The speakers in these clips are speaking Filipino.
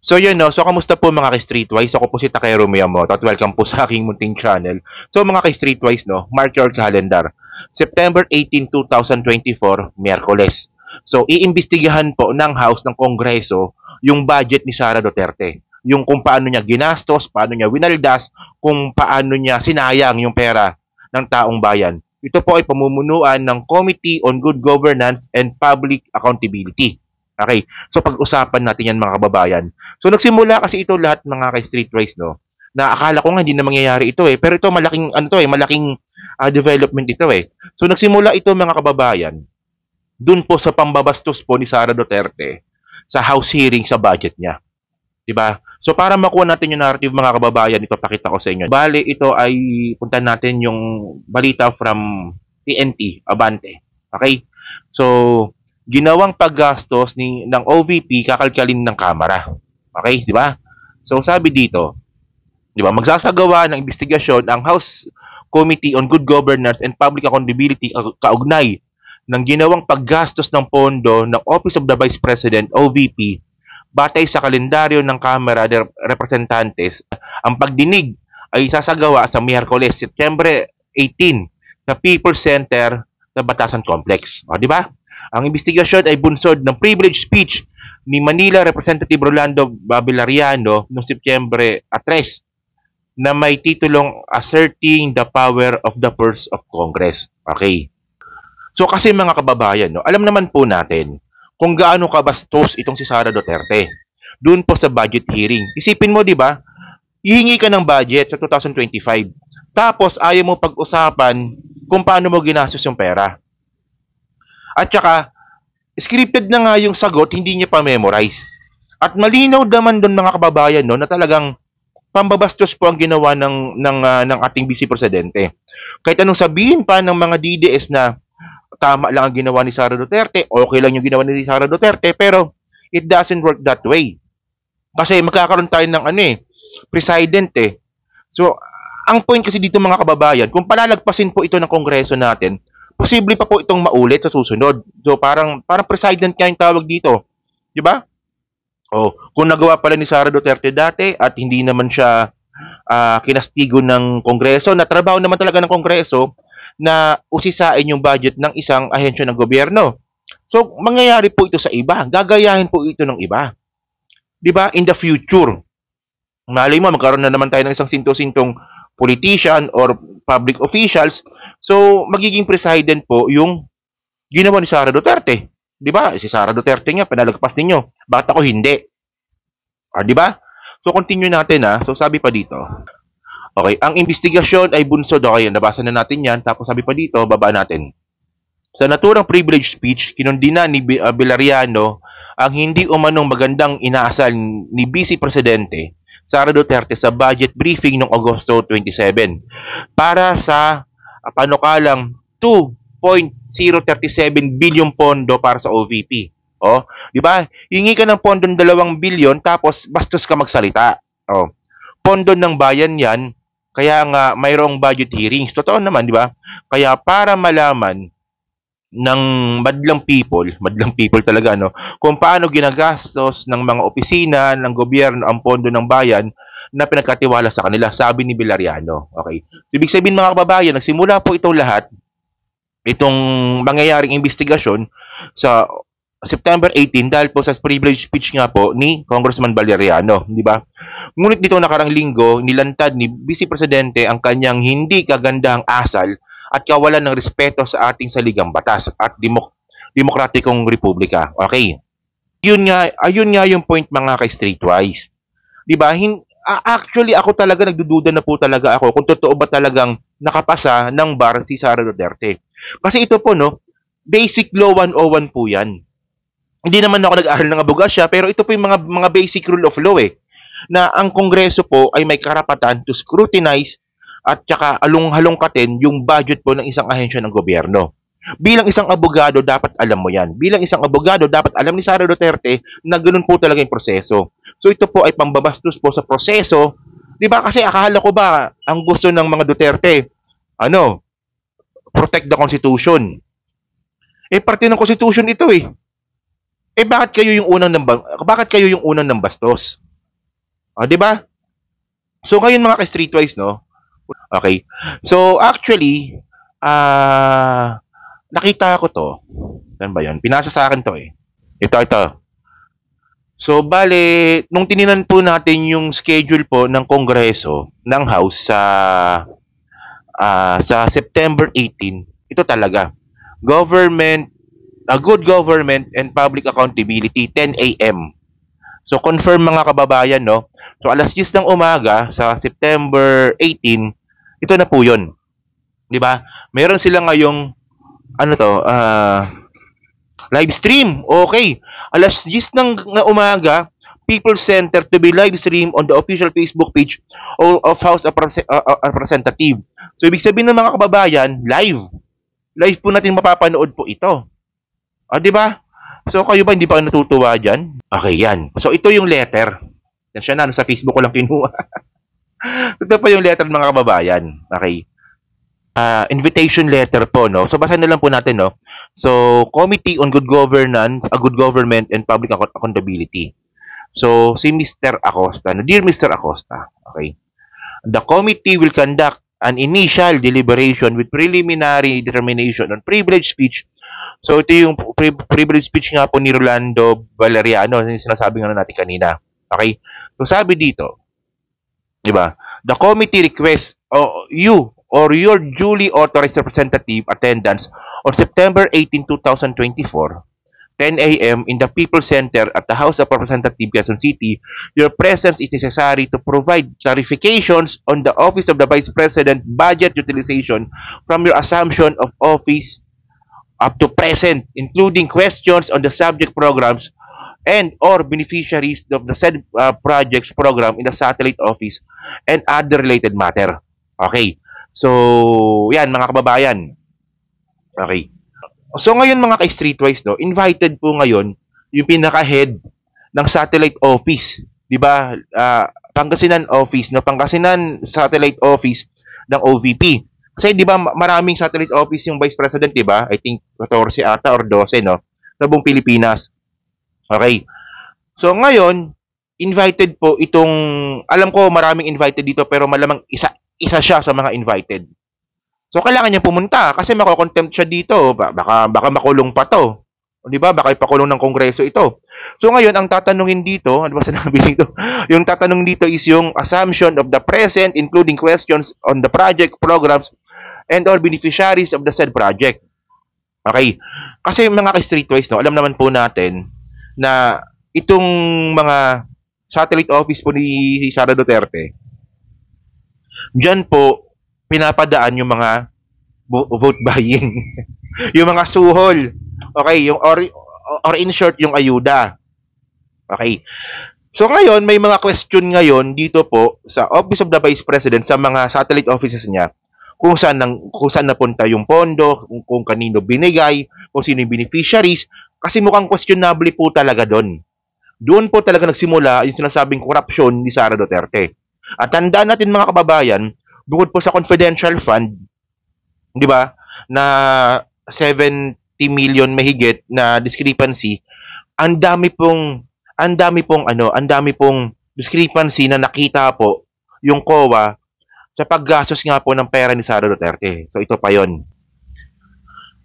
So yun no, so kamusta po mga ka-Streetwise? Ako po si Takero Miyamoto at welcome po sa aking munting channel. So mga ka-Streetwise no, mark your calendar. September 18, 2024, Miyerkules. So iimbestigahan po ng House ng Kongreso yung budget ni Sara Duterte. Yung kung paano niya ginastos, paano niya winaldas, kung paano niya sinayang yung pera ng taong bayan. Ito po ay pamumunuan ng Committee on Good Governance and Public Accountability. Okay, so pag-usapan natin yan mga kababayan. So nagsimula kasi ito lahat mga ka-Streetwise no. Na akala ko nga hindi na mangyayari ito eh, pero ito malaking ano to eh, malaking development ito eh. So nagsimula ito mga kababayan dun po sa pambabastos po ni Sara Duterte sa House hearing sa budget niya. 'Di ba? So para makuha natin yung narrative mga kababayan, ito pakita ko sa inyo. Bale, ito ay punta natin yung balita from TNT, Abante. Okay? So ginawang paggastos ng OVP kakalkalin ng Kamara. Okay, di ba? So sabi dito, di ba, magsasagawa ng investigasyon ang House Committee on Good Governance and Public Accountability kaugnay ng ginawang paggastos ng pondo ng Office of the Vice President OVP batay sa kalendaryo ng Kamara de Representantes. Ang pagdinig ay sasagawa sa Miyerkules, September 18 sa People's Center sa Batasan Complex. O, di ba? Ang investigasyon ay bunsod ng privilege speech ni Manila Representative Rolando Babillariano noong September 3 na may titulong Asserting the Power of the Purse of Congress. Okay. So kasi mga kababayan, no, alam naman po natin kung gaano kabastos itong si Sara Duterte. Doon po sa budget hearing. Isipin mo, di ba? Hihingi ka ng budget sa 2025. Tapos ayaw mo pag-usapan kung paano mo ginastos yung pera. At saka, scripted na nga yung sagot, hindi niya pa memorize. At malinaw naman doon mga kababayan no, na talagang pambabastos po ang ginawa ng ating Vice Presidente. Kahit anong sabihin pa ng mga DDS na tama lang ang ginawa ni Sara Duterte, okay lang yung ginawa ni Sara Duterte, pero it doesn't work that way. Kasi magkakaroon tayo ng president eh. So, ang point kasi dito mga kababayan, kung palalagpasin po ito ng Kongreso natin, posible pa po itong maulit sa susunod. So parang president kaya yung tawag dito. 'Di ba? Oh, kung nagawa pala ni Sara Duterte dati at hindi naman siya kinastigo ng Kongreso, na trabaho naman talaga ng Kongreso na usisain yung budget ng isang ahensya ng gobyerno. So mangyayari po ito sa iba. Gagayahin po ito ng iba. 'Di ba? In the future. Malay mo magkaroon na naman tayo ng isang sinto-sintong politician or public officials. So, magiging president po yung ginawa ni Sara Duterte. Di ba? Si Sara Duterte nga, pinalagpas ninyo. Bakit ako hindi? Di ba? So, continue natin So, sabi pa dito. Okay, ang investigasyon ay bunsod. Okay, nabasa na natin yan. Tapos sabi pa dito, baba natin. Sa naturang privilege speech, kinundina ni Villarreano ang hindi umanong magandang inaasal ni Vice Presidente Sara Duterte sa budget briefing noong Agosto 27 para sa panukalang 2.037 billion pondo para sa OVP. Oh, di ba? Hingi ka ng pondo ng 2 billion tapos bastos ka magsalita. Oh. Pondo ng bayan 'yan, kaya nga mayroong budget hearings. Totoo naman, di ba? Kaya para malaman ng madlang people talaga kung paano ginagastos ng mga opisina ng gobyerno ang pondo ng bayan na pinagkatiwala sa kanila, sabi ni Villarreano. Okay. So, ibig sabihin mga kababayan, nagsimula po itong lahat, itong mangyayaring investigasyon sa September 18 dahil po sa privilege speech nga po ni Congressman Villarreano, di ba? Ngunit dito nakarang linggo, nilantad ni Vice Presidente ang kanyang hindi kagandahang asal at kawalan ng respeto sa ating saligang batas at demokratikong republika. Okay. Ayun nga yung point mga ka-Streetwise. 'Di ba? Actually ako talaga nagdududa na po talaga ako kung totoo ba talagang nakapasa ng bar si Sara Duterte. Kasi ito po Basic Law 101 po 'yan. Hindi naman ako nag-aral ng abogasya, pero ito po yung mga basic rule of law na ang Kongreso po ay may karapatan to scrutinize at saka alung-halongkatin yung budget po ng isang ahensya ng gobyerno. Bilang isang abogado, dapat alam mo yan. Bilang isang abogado, dapat alam ni Sara Duterte na ganun po talaga yung proseso. So ito po ay pambabastos po sa proseso. Di ba? Kasi akala ko ba ang gusto ng mga Duterte, protect the Constitution. Parte ng Constitution ito . Bakit kayo yung unang ng bastos? 'Di ba? So ngayon mga ka-streetwise, no? Okay. So actually, nakita ko 'to. Saan ba 'yon? Pinasa sa akin 'to eh. Ito. So bale, nung tininan po natin yung schedule po ng Kongreso ng House sa September 18, ito talaga. Government, good government and public accountability, 10 a.m. So confirm mga kababayan, no? So alas 10 ng umaga sa September 18, ito na po 'yon. 'Di ba? Meron sila ngayong ano to, live stream. Okay. Alas 10 ng umaga, People Center to be live stream on the official Facebook page of House of Representative. So ibig sabihin ng mga kababayan, live po natin mapapanood po ito. 'Di ba? So kayo ba hindi pa natutuwa diyan? Okay, yan. So ito yung letter. Yan siya na, sa Facebook ko lang kinuha. Ito po yung letter ng mga kababayan. Okay. Invitation letter po, no? So basahin na lang po natin, no? So, Committee on Good Governance, Good Government and Public Accountability. So, si Mr. Acosta, no? Dear Mr. Acosta, okay. The committee will conduct an initial deliberation with preliminary determination on privilege speech. So, ito yung privilege speech nga po ni Rolando Valeriano, yung sinasabi nga natin kanina. Okay? So, sabi dito, di ba? The committee requests you or your duly authorized representative attendance on September 18, 2024, 10 a.m. in the People's Center at the House of Representatives, Quezon City. Your presence is necessary to provide clarifications on the Office of the Vice President budget utilization from your assumption of office up to present, including questions on the subject programs and or beneficiaries of the said projects program in the satellite office and other related matter. Okay. So, yan mga kababayan. Okay. So ngayon mga ka-streetwise, no, invited po ngayon yung pinaka-head ng satellite office, 'di ba? Pangasinan office, no, Pangasinan satellite office ng OVP. Kasi 'di ba maraming satellite office yung Vice President, 'di ba? I think 14 ata or 12, no, sa buong Pilipinas. Okay. So ngayon, invited po itong, alam ko maraming invited dito pero malamang isa siya sa mga invited. So kailangan niya pumunta kasi mako-contempt siya dito, baka makulong pa 'to. 'Di ba? Baka ipakulong ng Kongreso ito. So ngayon ang tatanungin dito, ano ba sinabi dito? Yung tatanong dito is yung assumption of the present including questions on the project programs and or beneficiaries of the said project. Okay. Kasi mga ka-streetwise, no, alam naman po natin na itong mga satellite office po ni Sara Duterte, diyan po pinapadaan yung mga vote buying. Yung mga suhol. Okay, yung or in short yung ayuda. Okay. So ngayon may mga question ngayon dito po sa Office of the Vice President sa mga satellite offices niya kung saan napunta yung pondo, kung kanino binigay, kung sino yung beneficiaries, kasi mukhang questionable po talaga doon. Doon po talaga nagsimula yung sinasabing korupsyon ni Sara Duterte. At tandaan natin mga kababayan, bukod po sa confidential fund, 'di ba, na 70 million mahigit na discrepancy, ang dami pong discrepancy na nakita po yung COA sa paggastos nga po ng pera ni Sara Duterte. So ito pa 'yon.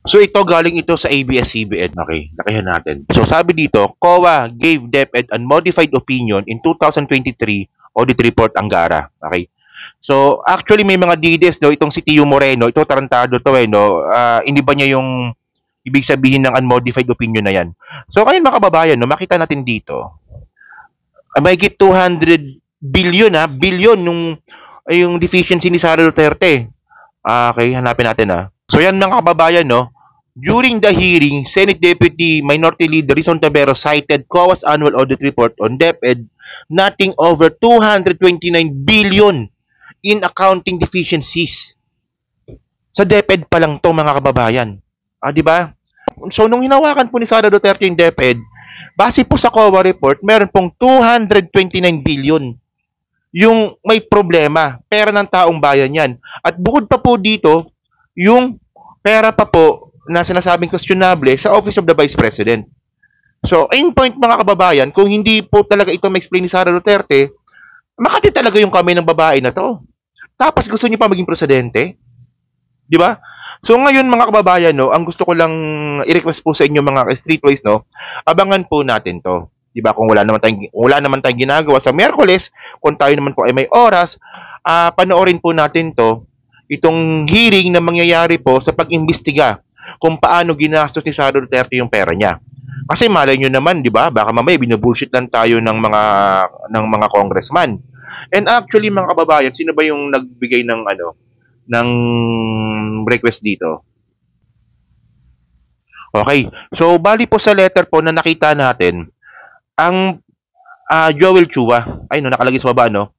So ito galing ito sa ABS-CBN. Okay, lakihan natin. So sabi dito, COA gave DepEd an modified opinion in 2023 audit report Angara. Okay. So actually may mga DDS daw itong si Tio Moreno, ito tarantado to no. Iniba niya yung ibig sabihin ng unmodified opinion na yan. So ngayon mga kababayan, no, makita natin dito. May 200 billion yung deficiency ni Sara Duterte. Okay, hanapin natin . So yan mga kababayan, no. During the hearing, Senate Deputy Minority Leader Rizon Tavero cited COA's annual audit report on DepEd noting over 229 billion in accounting deficiencies. Sa DepEd pa lang to mga kababayan. Di ba? So nung hinawakan po ni Sara Duterte yung DepEd, base po sa COA report, meron pong 229 billion yung may problema, pera ng taong bayan yan. At bukod pa po dito, yung pera pa po na sinasabing questionable sa Office of the Vice President. So, in point mga kababayan, kung hindi po talaga ito ma-explain ni Sara Duterte, Makati talaga yung kamay ng babae na to. Tapos gusto niyo pa maging presidente? 'Di ba? So ngayon mga kababayan, no, ang gusto ko lang i-request po sa inyo mga streetwise, no, abangan po natin 'to. 'Di ba? Kung wala naman tayong ginagawa sa Miyerkules, kung tayo naman po ay may oras, panoorin po natin 'to, itong hearing na mangyayari po sa pag-imbestiga kung paano ginastos ni Sara Duterte yung pera niya. Kasi malay nyo naman, 'di ba? Baka mamaya binubullshit lang tayo ng mga congressman. And actually mga kababayan, sino ba yung nagbigay ng request dito? Okay. So bali po sa letter po na nakita natin, ang Joel Chua, ay no, nakalagay sa baba, no?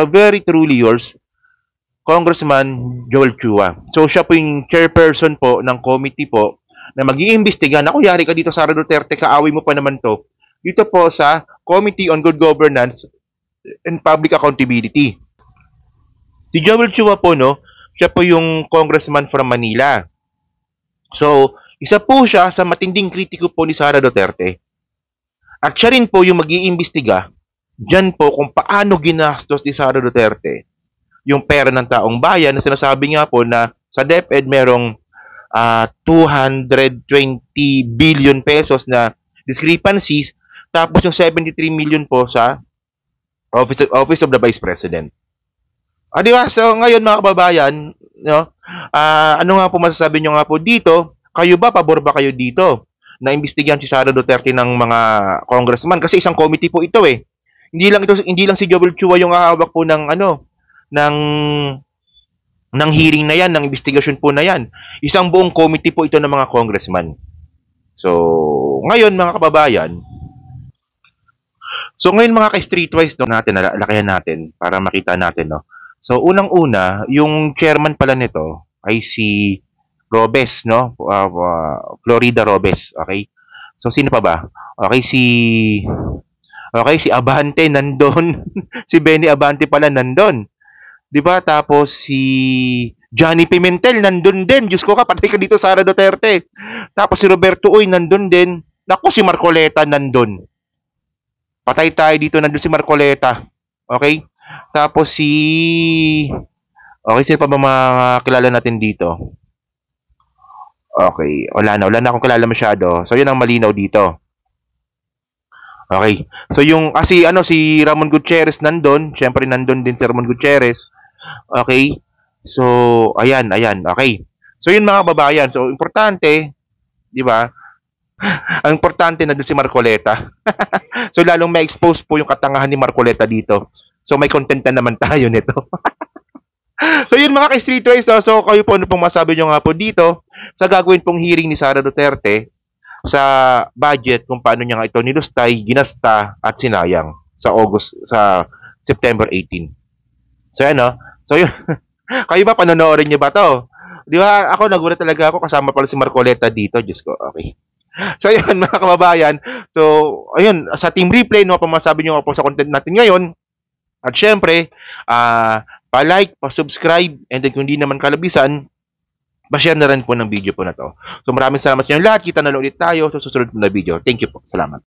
Very truly yours, Congressman Joel Chua. So siya po yung chairperson po ng committee po na mag-iimbestiga. Naku, yari ka dito, Sara Duterte, kaaway mo pa naman to. Dito po sa Committee on Good Governance and Public Accountability. Si Joel Chua po, no, siya po yung congressman from Manila. So, isa po siya sa matinding kritiko po ni Sara Duterte. At siya rin po yung mag-iimbestiga dyan po kung paano ginastos ni Sara Duterte yung pera ng taong bayan na sinasabi nga po na sa DepEd merong 220 billion pesos na discrepancies, tapos yung 73 million po sa Office of the Vice President. Di ba? So ngayon mga kababayan, no, ano nga po masasabi nyo nga po dito? Kayo ba, pabor ba kayo dito na imbestigahan si Sara Duterte ng mga congressman? Kasi isang committee po ito eh. Hindi lang si Joel Chua yung hahawak po ng hearing na yan, ng investigasyon po na yan. Isang buong committee po ito ng mga congressman. So, ngayon mga kababayan, mga ka-streetwise, no, lakayan natin para makita natin, no. So, unang-una, yung chairman pala nito ay si Robes, no? Florida Robes, okay? So, sino pa ba? Si Abante nandun. Si Benny Abante pala nandun. 'Di ba? Tapos si Johnny Pimentel nandun din. Diyos ko ka, patay ka dito, Sara Duterte. Tapos si Roberto Uy nandun din. Naku, si Marcoleta nandun. Patay tayo dito, nandun si Marcoleta. Okay? Tapos sino pa ba mga kilala natin dito? Okay, wala na akong kilala masyado. So, yun ang malinaw dito. Okay. So, si Ramon Gutierrez nandun. Siyempre, nandun din si Ramon Gutierrez. Okay? So, ayan. Okay. So, yun mga babayan. So, importante, di ba? Ang importante na doon si Marcoleta. So, lalong ma-expose po yung katangahan ni Marcoleta dito. So, may content na naman tayo nito. So, yun mga ka-streetwise. So, kayo po, ano pong masabi nyo nga po dito sa gagawin pong hearing ni Sara Duterte sa budget kung paano niya nga ito nilustay, ginasta at sinayang sa September 18. So, ano? So, yun. Kayo ba, panonoodin niyo ba to? Di ba, ako nagulat talaga ako, kasama pala si Marcoleta dito. Diyos ko, okay. So, yun mga kababayan. So, ayun, sa Team Replay, no, pamasabi nyo po sa content natin ngayon. At syempre, pa-like, pa-subscribe, and then kung hindi naman kalabisan, pa-share na rin po ng video po na to. So, maraming salamat sa inyo lahat. Kita na lang ulit tayo sa susunod na video. Thank you po. Salamat.